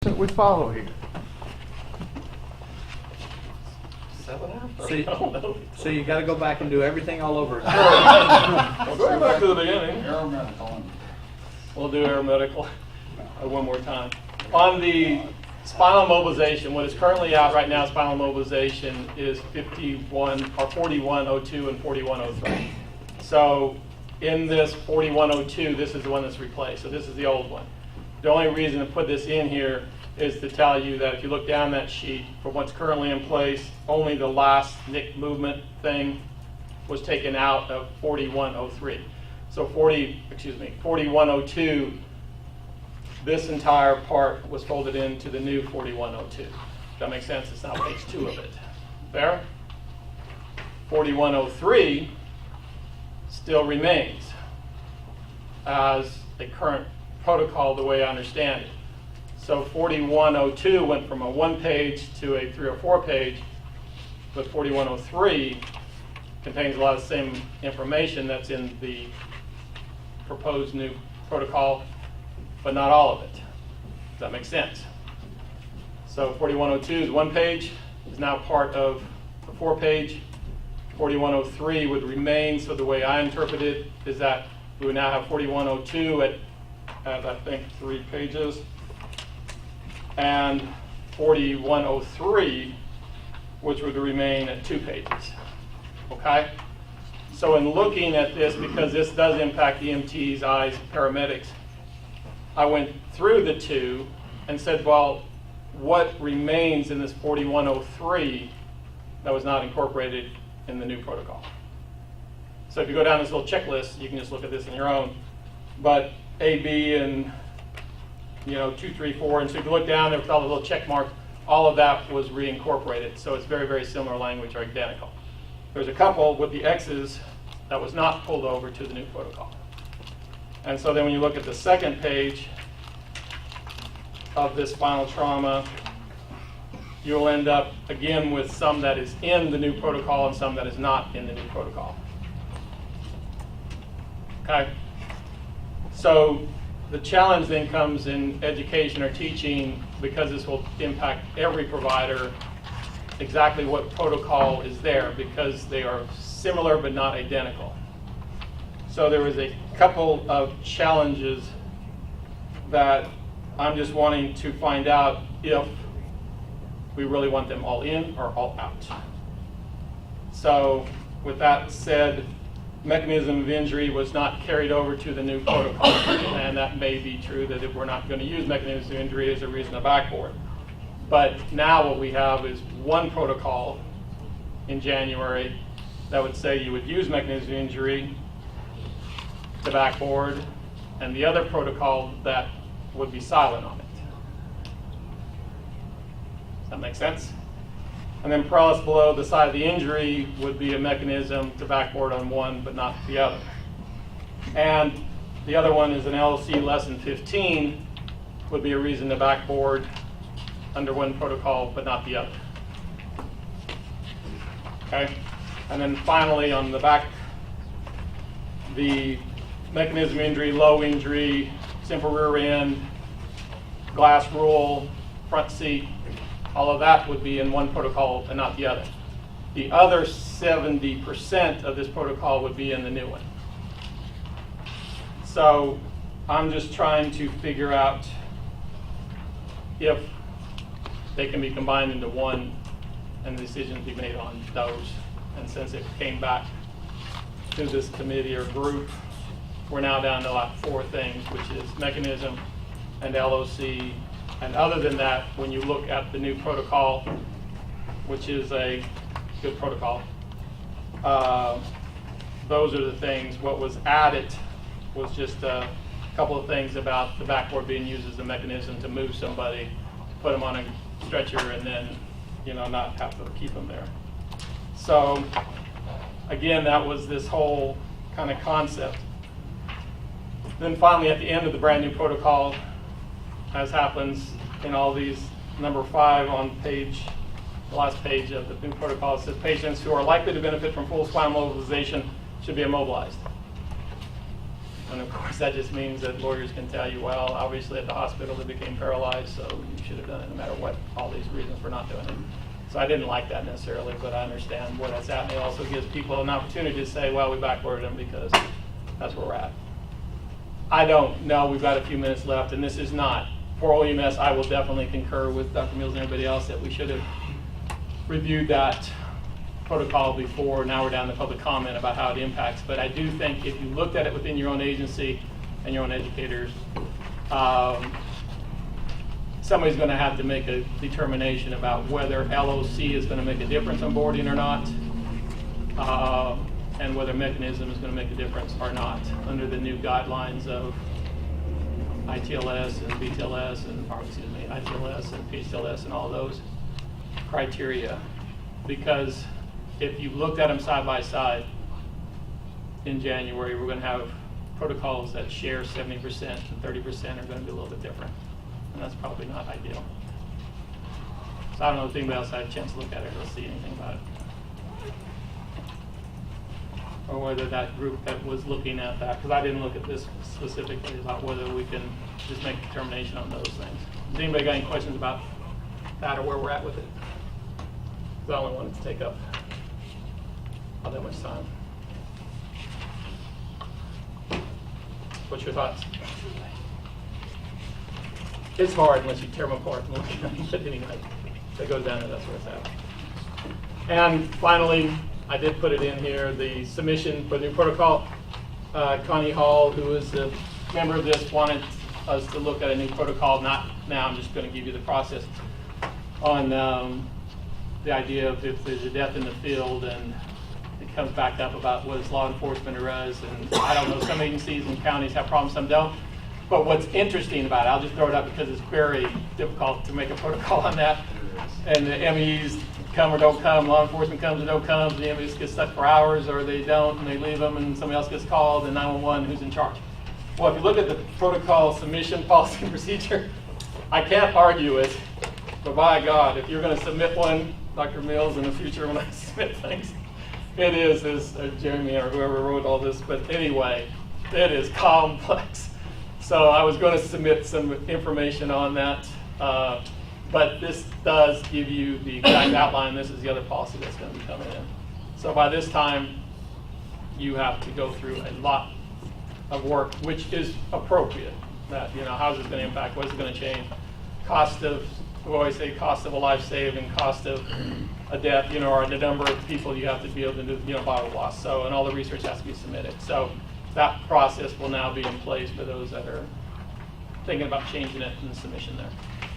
that we follow here? So you got to go back and do everything all over again. Well, go back to the beginning. Aeromedical. We'll do aeromedical one more time. On the spinal mobilization, what is currently out right now, spinal mobilization is 51 or 4102 and 4103. So in this 4102, this is the one that's replaced. So this is the old one. The only reason to put this in here is to tell you that if you look down that sheet, for what's currently in place, only the last nick movement thing was taken out of 4103. So 4102, this entire part was folded into the new 4102. Does that make sense? It's now page 2 of it. Fair? 4103 still remains as a current protocol the way I understand it. So 4102 went from a 1-page to a 3 or 4-page, but 4103 contains a lot of the same information that's in the proposed new protocol, but not all of it. Does that make sense? So 4102 is 1-page, is now part of the 4-page. 4103 would remain, so the way I interpret it is that we would now have 4102 at I think 3 pages, and 4103, which would remain at 2 pages. Okay? So in looking at this, because this does impact EMTs, eyes, paramedics, I went through the 2 and said, well, what remains in this 4103 that was not incorporated in the new protocol? So if you go down this little checklist, you can just look at this on your own. But A, B, and 2, 3, 4, and so if you look down there with all the little check marks, all of that was reincorporated. So it's very, very similar language, or identical. There's a couple with the X's that was not pulled over to the new protocol. And so then when you look at the second page of this spinal trauma, you'll end up again with some that is in the new protocol and some that is not in the new protocol. Okay? So the challenge then comes in education or teaching, because this will impact every provider, exactly what protocol is there, because they are similar but not identical. So there was a couple of challenges that I'm just wanting to find out if we really want them all in or all out. So with that said, mechanism of injury was not carried over to the new protocol, and that may be true that if we're not going to use mechanism of injury as a reason to backboard. But now what we have is one protocol in January that would say you would use mechanism of injury to backboard, and the other protocol that would be silent on it. Does that make sense? And then paralysis below the site of the injury would be a mechanism to backboard on one but not the other. And the other one is an LLC less than 15 would be a reason to backboard under one protocol but not the other. Okay? And then finally on the back, the mechanism injury, low injury, simple rear end, glass rule, front seat, all of that would be in one protocol and not the other. The other 70% of this protocol would be in the new one. So I'm just trying to figure out if they can be combined into one and the decisions be made on those. And since it came back to this committee or group, we're now down to like 4 things, which is mechanism and LOC. And other than that, when you look at the new protocol, which is a good protocol, those are the things. What was added was just a couple of things about the backboard being used as a mechanism to move somebody, put them on a stretcher, and then not have to keep them there. So again, that was this whole kind of concept. Then finally, at the end of the brand new protocol, as happens in all these, number 5 on the last page of the new protocol, it says patients who are likely to benefit from full spinal mobilization should be immobilized. And of course, that just means that lawyers can tell you, well, obviously at the hospital they became paralyzed, so you should have done it no matter what, all these reasons for not doing it. So I didn't like that necessarily, but I understand where that's at. And it also gives people an opportunity to say, well, we backwarded them because that's where we're at. I don't know, we've got a few minutes left, and this is not, for OEMS, I will definitely concur with Dr. Mills and everybody else that we should have reviewed that protocol before. Now we're down to public comment about how it impacts. But I do think if you looked at it within your own agency and your own educators, somebody's going to have to make a determination about whether LOC is going to make a difference on boarding or not, and whether mechanism is going to make a difference or not under the new guidelines of ITLS and BTLS and, or excuse me, ITLS and PHTLS and all those criteria. Because if you looked at them side by side in January, we're going to have protocols that share 70% and 30% are going to be a little bit different. And that's probably not ideal. So I don't know if anybody else had a chance to look at it or see anything about it. Or whether that group that was looking at that, because I didn't look at this specifically, about whether we can just make a determination on those things. Has anybody got any questions about that or where we're at with it? I only wanted to take up all that much time. What's your thoughts? It's hard unless you tear them apart and look at them, but anyway, it goes down and that's where it's at. And finally, I did put it in here, the submission for the new protocol. Connie Hall, who is a member of this, wanted us to look at a new protocol. Not now, I'm just going to give you the process on the idea of if there's a death in the field and it comes back up about what is law enforcement does. And I don't know, some agencies and counties have problems, some don't. But what's interesting about it, I'll just throw it up because it's very difficult to make a protocol on that. And the MEs come or don't come, law enforcement comes or don't come, the MEs get stuck for hours or they don't and they leave them and somebody else gets called and 911, who's in charge? Well, if you look at the protocol submission policy and procedure, I can't argue it, but by God, if you're going to submit one, Dr. Mills, in the future when I submit things, it is, as Jeremy or whoever wrote all this, but anyway, it is complex. So I was going to submit some information on that, but this does give you the exact outline. This is the other policy that's going to be coming in. So by this time, you have to go through a lot of work, which is appropriate. That, you know, how is this going to impact? What is it going to change? Cost of, we always say cost of a life saved and cost of a death, you know, or the number of people you have to be able to do, you know, blah, blah, blah. So, and all the research has to be submitted. So that process will now be in place for those that are thinking about changing it in the submission there.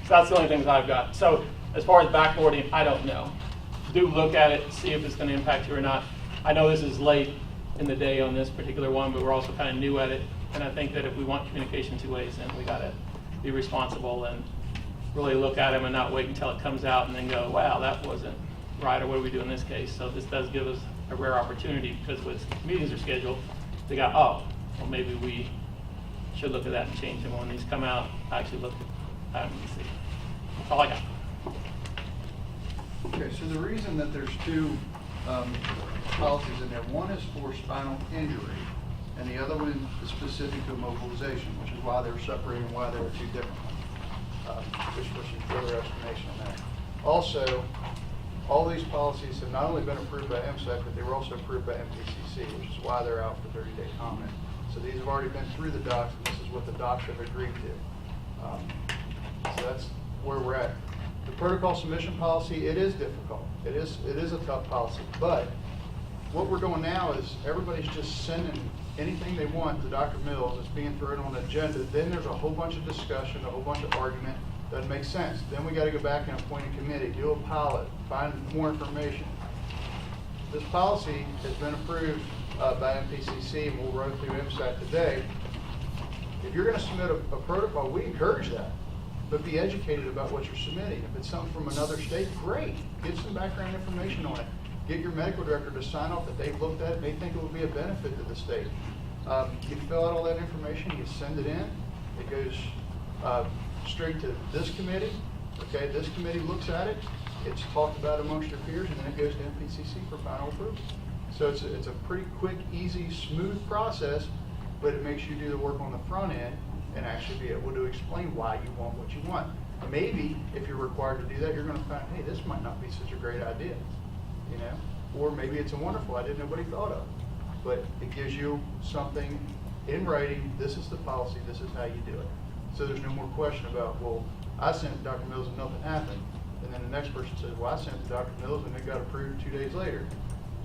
So that's the only things I've got. So as far as backboarding, I don't know. Do look at it, see if it's going to impact you or not. I know this is late in the day on this particular one, but we're also kind of new at it. And I think that if we want communication two ways, then we got to be responsible and really look at them and not wait until it comes out and then go, wow, that wasn't right, or what do we do in this case? So this does give us a rare opportunity because when meetings are scheduled, they got, oh, well, maybe we should look at that and change them. When these come out, I actually look at them and see. That's all I got. Okay, so the reason that there's two policies in there, one is for spinal injury, and the other one is specific to immobilization, which is why they're separated and why they were two different ones. Just for some further explanation on that. Also, all these policies have not only been approved by MSEC, but they were also approved by MPCC, which is why they're out for 30-day comment. So these have already been through the docs, and this is what the docs have agreed to. So that's where we're at. The protocol submission policy, it is difficult. It is a tough policy. But what we're doing now is everybody's just sending anything they want to Dr. Mills. It's being thrown on the agenda. Then there's a whole bunch of discussion, a whole bunch of argument. Doesn't make sense. Then we got to go back and appoint a committee, do a pilot, find more information. This policy has been approved by MPCC and we'll run through MSAT today. If you're going to submit a protocol, we encourage that. But be educated about what you're submitting. If it's something from another state, great. Get some background information on it. Get your medical director to sign off that they've looked at it and they think it would be a benefit to the state. You fill out all that information, you send it in. It goes straight to this committee. Okay, this committee looks at it. It's talked about amongst your peers, and then it goes to MPCC for final approval. So it's a pretty quick, easy, smooth process. but it makes you do the work on the front end and actually be able to explain why you want what you want. Maybe if you're required to do that, you're going to find, hey, this might not be such a great idea, you know, or maybe it's a wonderful idea nobody thought of, but it gives you something in writing. This is the policy. This is how you do it. So there's no more question about, well, I sent it to Dr. Mills and nothing happened, and then the next person says, well, I sent it to Dr. Mills and it got approved 2 days later.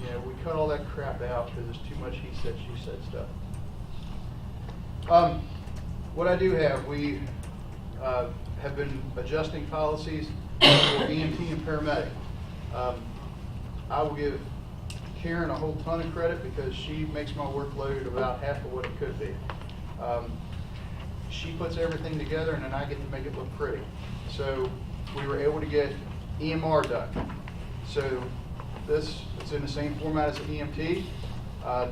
You know, we cut all that crap out because it's too much he said, she said stuff. What I do have, we have been adjusting policies for EMT and paramedic. I will give Karen a whole ton of credit because she makes my workload about half of what it could be. She puts everything together and then I get to make it look pretty. So we were able to get EMR done. So this, it's in the same format as the EMT.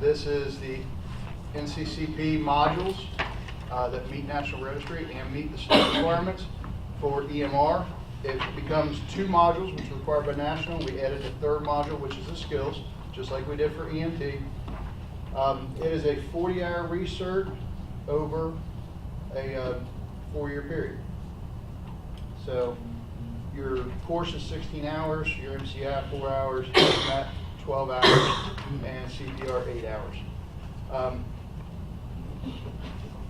This is the NCCP modules that meet National Registry and meet the state requirements for EMR. It becomes 2 modules, which is required by National. We added a 3rd module, which is the skills, just like we did for EMT. It is a 40-hour recert over a 4-year period. So your course is 16 hours, your MCI 4 hours, MAT 12 hours, and CPR 8 hours.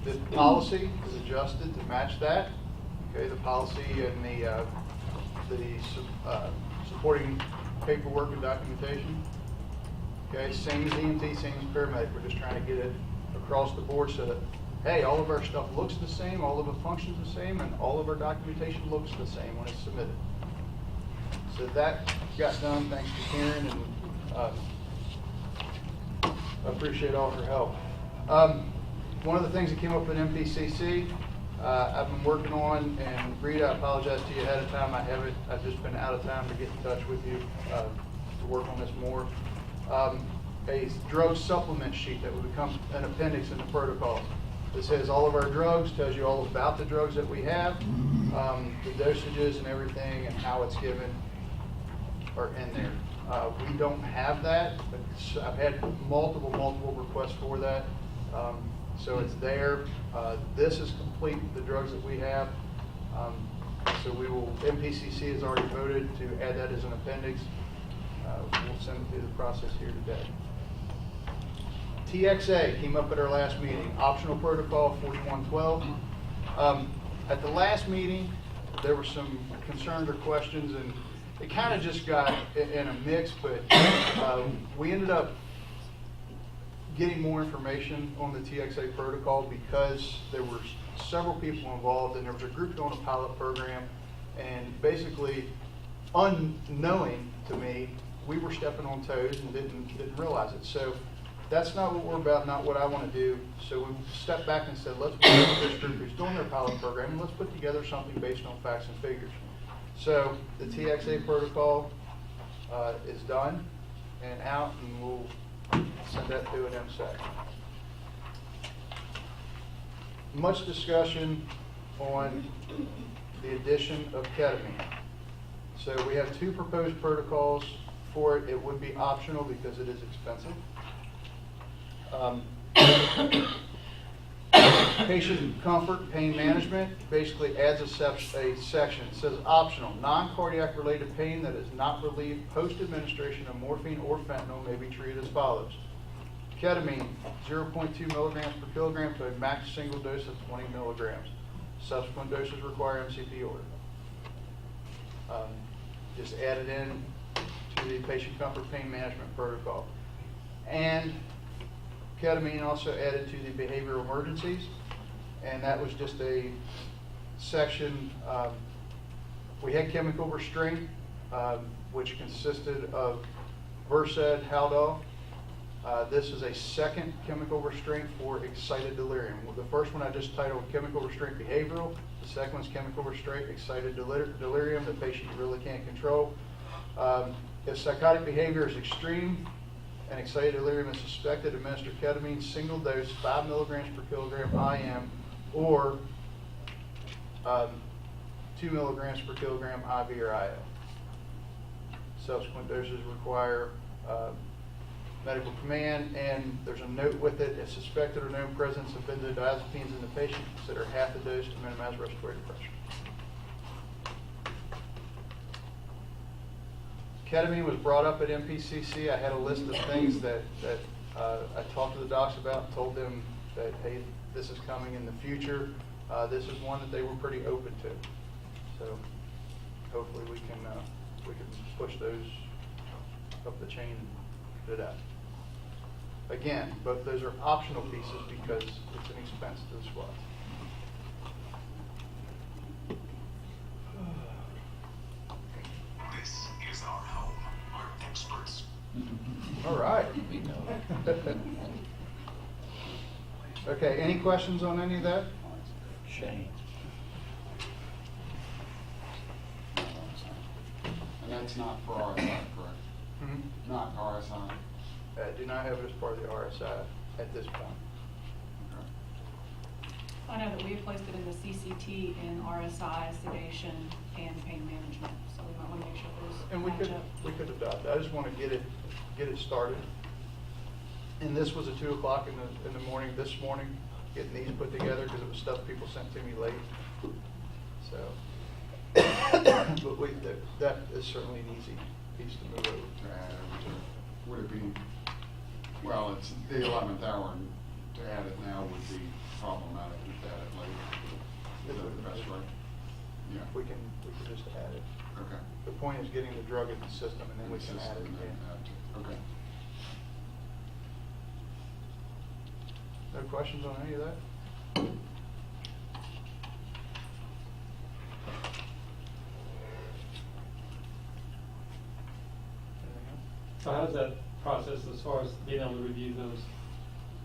The policy is adjusted to match that. Okay, the policy and the supporting paperwork and documentation. Okay, same as EMT, same as paramedic. We're just trying to get it across the board so that, hey, all of our stuff looks the same, all of it functions the same, and all of our documentation looks the same when it's submitted. So that got done thanks to Karen, and I appreciate all her help. One of the things that came up in MPCC, I've been working on, and Rita, I apologize to you ahead of time. I've just been out of time to get in touch with you to work on this more. A drug supplement sheet that would become an appendix in the protocol. This has all of our drugs, tells you all about the drugs that we have, the dosages and everything, and how it's given are in there. We don't have that, but I've had multiple requests for that. So it's there. This is complete, the drugs that we have. So we will, MPCC has already voted to add that as an appendix. We'll send it through the process here today. TXA came up at our last meeting, optional protocol 4112. At the last meeting, there were some concerns or questions, and it kind of just got in a mix, but we ended up getting more information on the TXA protocol because there were several people involved, and there was a group doing a pilot program, and basically, unknowing to me, we were stepping on toes and didn't realize it. So that's not what we're about, not what I want to do. So we stepped back and said, let's work with this group who's doing their pilot program, and let's put together something based on facts and figures. So the TXA protocol is done and out, and we'll send that to an MSAC. Much discussion on the addition of ketamine. So we have 2 proposed protocols for it. It would be optional because it is expensive. Patient comfort, pain management basically adds a section. It says optional. Non-cardiac related pain that is not relieved post-administration of morphine or fentanyl may be treated as follows. Ketamine, 0.2 milligrams per kilogram to a max single dose of 20 milligrams. Subsequent doses require MCP order. Just added in to the patient comfort pain management protocol. And ketamine also added to the behavioral emergencies, and that was just a section. We had chemical restraint, which consisted of Versed, Haldol. This is a second chemical restraint for excited delirium. Well, the first one I just titled chemical restraint behavioral. The second one's chemical restraint excited delirium, the patient you really can't control. If psychotic behavior is extreme and excited delirium is suspected, administer ketamine single dose 5 milligrams per kilogram IM or 2 milligrams per kilogram IV or IL. Subsequent doses require medical command, and there's a note with it, if suspected or known presence of benzodiazepines in the patient, consider half the dose to minimize respiratory pressure. Ketamine was brought up at MPCC. I had a list of things that I talked to the docs about, told them that, hey, this is coming in the future. This is one that they were pretty open to. So hopefully we can push those up the chain and get it out. Again, both those are optional pieces because it's an expense to the squad. This is our home. Our experts. All right. Okay, any questions on any of that? Shane. And that's not for RSI, correct? Mhm. Not RSI. Do not have it as part of the RSI at this point. Okay. I know that we have placed it in the CCT in RSI, sedation, and pain management, so we might want to make sure those And we match up. could adopt that. I just want to get it started. And this was at 2 o'clock in the morning, this morning, getting these put together because it was stuff people sent to me late. So, but that is certainly an easy piece to move over. Would it be, well, it's the 11th hour, and to add it now would be problematic to add it later. Is that the best way? Yeah. We can just add it. Okay. The point is getting the drug in the system and then we can add it And then again. add to- Okay. No questions on any of that? Anything else? So how does that process, as far as being able to review those,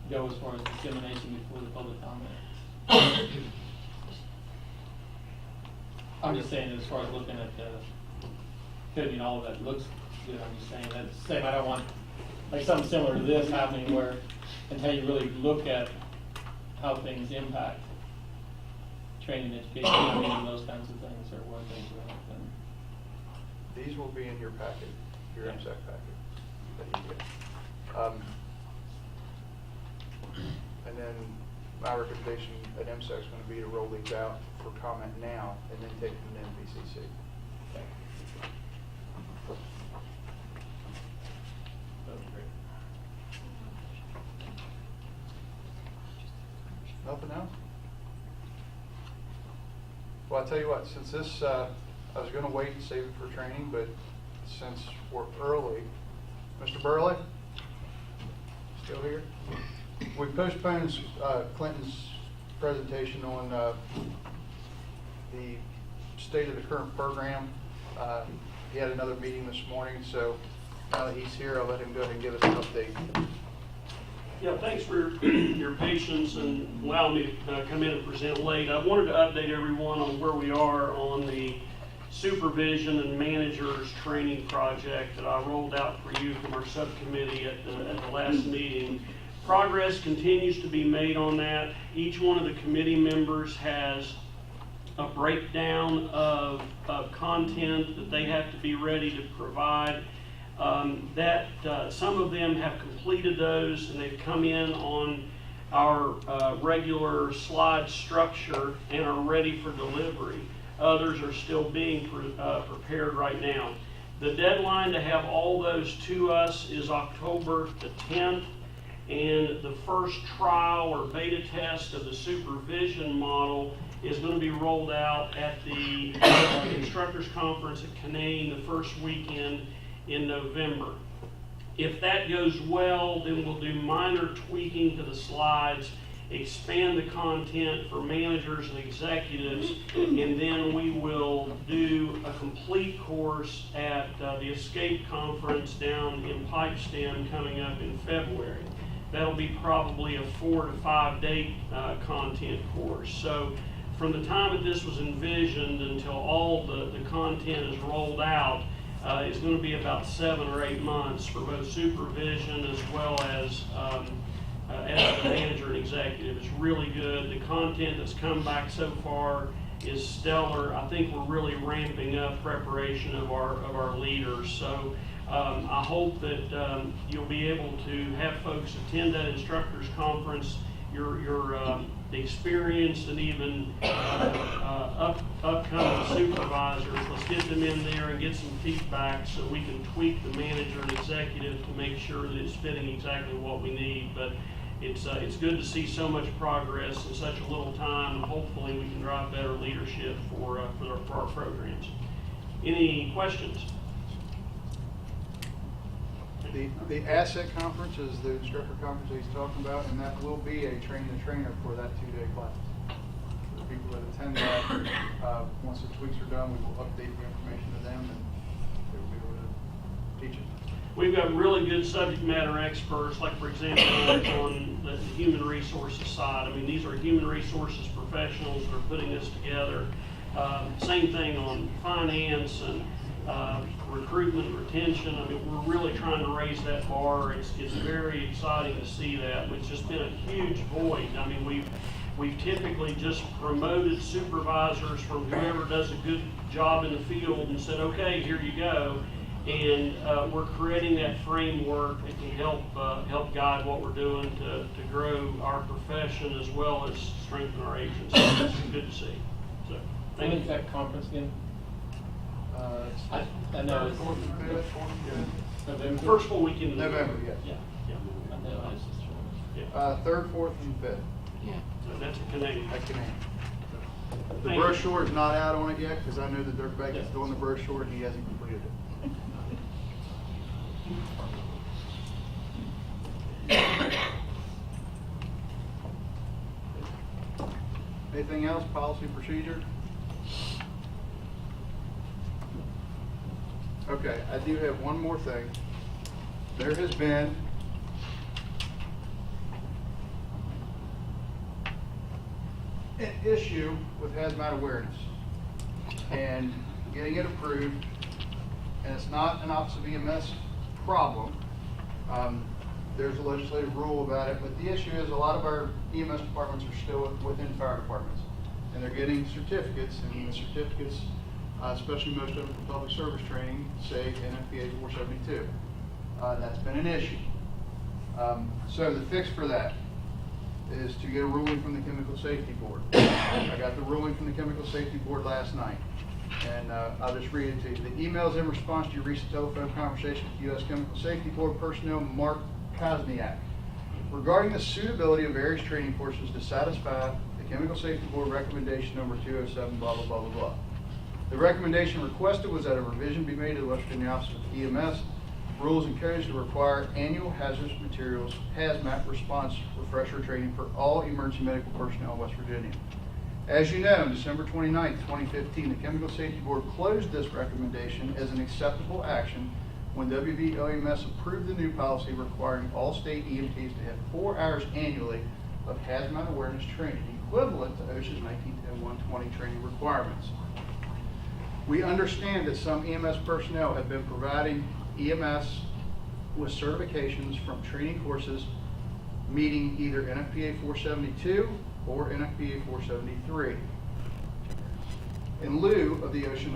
go as far as dissemination before the public comment? I'm just saying, as far as looking at fitting all of that looks good, I'm just saying, that's the same, I don't want, like something similar to this happening where, until you really look at how things impact training, education, and those kinds of things, or what things are happening. These will be in your packet, your Yeah. MSAC packet that you get. And then my recommendation at MSAC is going to be to roll these out for comment now and then take them to MPCC. Nothing else? Well, I'll tell you what, since this, I was going to wait and save it for training, but since we're early, Mr. Burley? Still here? We postponed Clinton's presentation on the state of the current program. He had another meeting this morning, so now that he's here, I'll let him go ahead and give us an update. Yeah, thanks for your patience and allowing me to come in and present late. I wanted to update everyone on where we are on the supervision and managers training project that I rolled out for you from our subcommittee at the last meeting. Progress continues to be made on that. Each one of the committee members has a breakdown of content that they have to be ready to provide. Some of them have completed those and they've come in on our regular slide structure and are ready for delivery. Others are still being prepared right now. The deadline to have all those to us is October the 10th, and the first trial or beta test of the supervision model is going to be rolled out at the instructors conference at Canaan the first weekend in November. If that goes well, then we'll do minor tweaking to the slides, expand the content for managers and executives, and then we will do a complete course at the Escape Conference down in Pipestem coming up in February. That'll be probably a 4 to 5 day content course. So from the time that this was envisioned until all the content is rolled out, it's going to be about 7 or 8 months for both supervision as well as the manager and executive. It's really good. The content that's come back so far is stellar. I think we're really ramping up preparation of our leaders. So I hope that you'll be able to have folks attend that instructors conference. Your experienced and even upcoming supervisors, let's get them in there and get some feedback so we can tweak the manager and executive to make sure that it's fitting exactly what we need. But it's good to see so much progress in such a little time, and hopefully we can drive better leadership for our programs. Any questions? The asset conference is the instructor conference that he's talking about, and that will be a train-the-trainer for that 2-day class. For the people that attend that, once the tweaks are done, we will update the information to them, and they will be able to teach it. We've got really good subject matter experts, like for example, on the human resources side. I mean, these are human resources professionals that are putting this together. Same thing on finance and recruitment, retention. I mean, we're really trying to raise that bar. It's very exciting to see that. It's just been a huge void. I mean, we've typically just promoted supervisors from whoever does a good job in the field and said, okay, here you go. And we're creating that framework that can help guide what we're doing to grow our profession as well as strengthen our agency. It's good to see. So, When is that conference again? I know it's November. First full weekend in November, yes. Yeah. I know, I was just trying. Yeah. 3rd, 4th, and 5th. So that's a Canadian. At Canaan. The Thank you. brochure is not out on it yet, because I know that Dirk Beck is doing the brochure, and he hasn't completed it. Anything else, policy procedure? Okay, I do have one more thing. There has been an issue with hazmat awareness and getting it approved, and it's not an Office of EMS problem. There's a legislative rule about it, but the issue is a lot of our EMS departments are still within fire departments, and they're getting certificates, and the certificates, especially most of them for public service training, say NFPA 472. That's been an issue. So the fix for that is to get a ruling from the Chemical Safety Board. I got the ruling from the Chemical Safety Board last night, and I'll just read it to you. The emails in response to your recent telephone conversation with U.S. Chemical Safety Board personnel Mark Kosniak regarding the suitability of various training courses to satisfy the Chemical Safety Board recommendation number 207, blah, blah, blah, blah, blah. The recommendation requested was that a revision be made to the West Virginia Office of EMS rules and codes to require annual hazardous materials hazmat response refresher training for all emergency medical personnel in West Virginia. As you know, on December 29, 2015, the Chemical Safety Board closed this recommendation as an acceptable action when WVOMS approved the new policy requiring all state EMTs to have 4 hours annually of hazmat awareness training, equivalent to OSHA's 1910-120 training requirements. We understand that some EMS personnel have been providing EMS with certifications from training courses meeting either NFPA 472 or NFPA 473 in lieu of the OSHA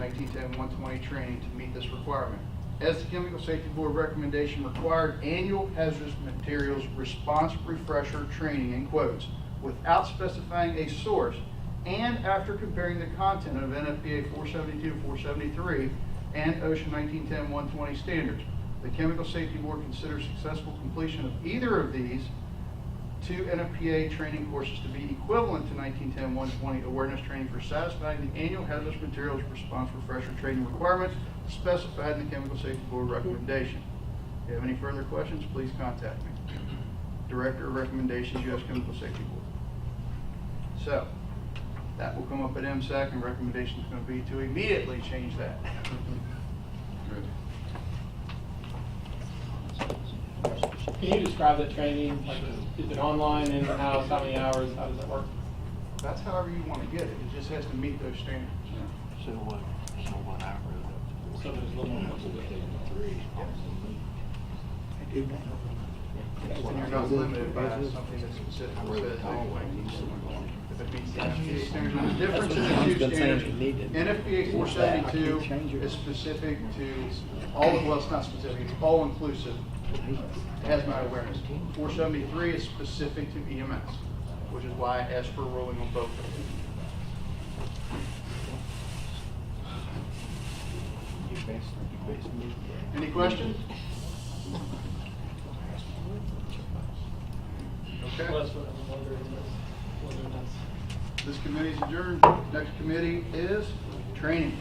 1910-120 training to meet this requirement. As the Chemical Safety Board recommendation required annual hazardous materials response refresher training in quotes without specifying a source, and after comparing the content of NFPA 472, 473, and OSHA 1910-120 standards, the Chemical Safety Board considers successful completion of either of these 2 NFPA training courses to be equivalent to 1910-120 awareness training for satisfying the annual hazardous materials response refresher training requirements specified in the Chemical Safety Board recommendation. If you have any further questions, please contact me. Director of Recommendations, U.S. Chemical Safety Board. So, that will come up at MSAC, and recommendation is going to be to immediately change that. Good. Can you describe the training? Like, is it online, in-house, how many hours, how does it work? That's however you want to get it. It just has to meet those standards. So what I wrote up. So there's a little more to it. And you're not limited by something that specifically says that if it meets the NFPA standards. standards. And the difference in the That's two what John's been saying standards, you needed. NFPA 472 is specific to all, well, it's not specific, it's all inclusive hazmat awareness. 473 is specific to EMS, which is why I asked for a ruling on both of them. Any questions? Okay. Well, that's what I'm wondering, is whether that's. This committee is adjourned. Next committee is training.